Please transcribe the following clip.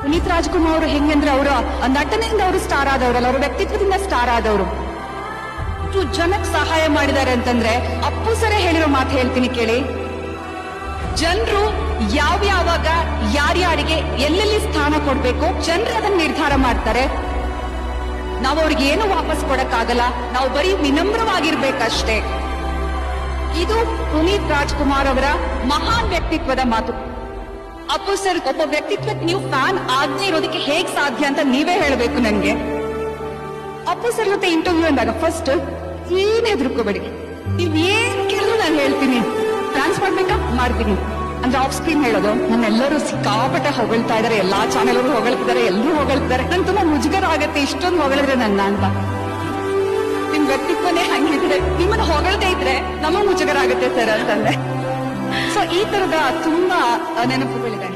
ಪುನೀತ್ ರಾಜ್ಕುಮಾರ್ ಅವರು ಹೆಂಗಂದ್ರೆ ಅವರು ನಟನೆಯಿಂದ ಅವರು ಸ್ಟಾರ್ ಆದವರಲ್ಲ, ಅವ್ರ ವ್ಯಕ್ತಿತ್ವದಿಂದ ಸ್ಟಾರ್ ಆದವರು. ಜನಕ್ಕೆ ಸಹಾಯ ಮಾಡಿದ್ದಾರೆ ಅಂತಂದ್ರೆ ಅಪ್ಪು ಸರೇ ಹೇಳಿರೋ ಮಾತು ಹೇಳ್ತೀನಿ ಕೇಳಿ. ಜನರು ಯಾವ್ಯಾವಾಗ ಯಾರ್ಯಾರಿಗೆ ಎಲ್ಲೆಲ್ಲಿ ಸ್ಥಾನ ಕೊಡ್ಬೇಕು ಜನರು ಅದನ್ನ ನಿರ್ಧಾರ ಮಾಡ್ತಾರೆ. ನಾವು ಅವ್ರಿಗೆ ಏನು ವಾಪಸ್ ಕೊಡಕ್ಕಾಗಲ್ಲ, ನಾವು ಬರೀ ವಿನಮ್ರವಾಗಿರ್ಬೇಕಷ್ಟೇ. ಇದು ಪುನೀತ್ ರಾಜ್ಕುಮಾರ್ ಅವರ ಮಹಾನ್ ವ್ಯಕ್ತಿತ್ವದ ಮಾತು. ಅಪ್ಪು ಸರ್ ಒಬ್ಬ ವ್ಯಕ್ತಿತ್ವಕ್ಕೆ ನೀವು ಫ್ಯಾನ್ ಆಗದೆ ಇರೋದಕ್ಕೆ ಹೇಗ್ ಸಾಧ್ಯ ಅಂತ ನೀವೇ ಹೇಳಬೇಕು ನನ್ಗೆ. ಅಪ್ಪು ಸರ್ ಜೊತೆ ಇಂಟರ್ವ್ಯೂ ಅಂದಾಗ ಫಸ್ಟ್ ಏನ್ ಹೆದರ್ಕೋಬೇಡಿ, ನೀವ್ ಏನ್ ಕೇಳಿದ್ರು ನಾನು ಹೇಳ್ತೀನಿ, ಡ್ಯಾನ್ಸ್ ಮಾಡ್ಬೇಕಾ ಮಾಡ್ತೀನಿ ಅಂದ್ರೆ ಆಫ್ ಸ್ಕ್ರೀನ್ ಹೇಳೋದು. ನನ್ನೆಲ್ಲರೂ ಸಿಕ್ಕಾಪಟ್ಟೆ ಹೊಗಳ್ತಾ ಇದಾರೆ, ಎಲ್ಲಾ ಚಾನೆಲ್ ಅವರು ಹೊಗಳ್ತಿದ್ದಾರೆ, ಎಲ್ಲರೂ ಹೊಗಳ್ತಿದ್ದಾರೆ. ನನ್ ತುಂಬಾ ಮುಜುಗರ ಆಗತ್ತೆ ಇಷ್ಟೊಂದು ಹೊಗಳಿದ್ರೆ ನನ್ನ ಅಂತ. ನಿಮ್ ವ್ಯಕ್ತಿತ್ವನೇ ಹಂಗಿದ್ರೆ ನಿಮ್ಮನ್ನ ಹೊಗಳ್ದೇ ಇದ್ರೆ ನಮಗ್ ಮುಜುಗರ ಆಗತ್ತೆ ಸರ್ ಅಂತಂದ್ರೆ. ಸೊ ಈ ತರದ ತುಂಬಾ ನೆನಪುಗಳಿದೆ.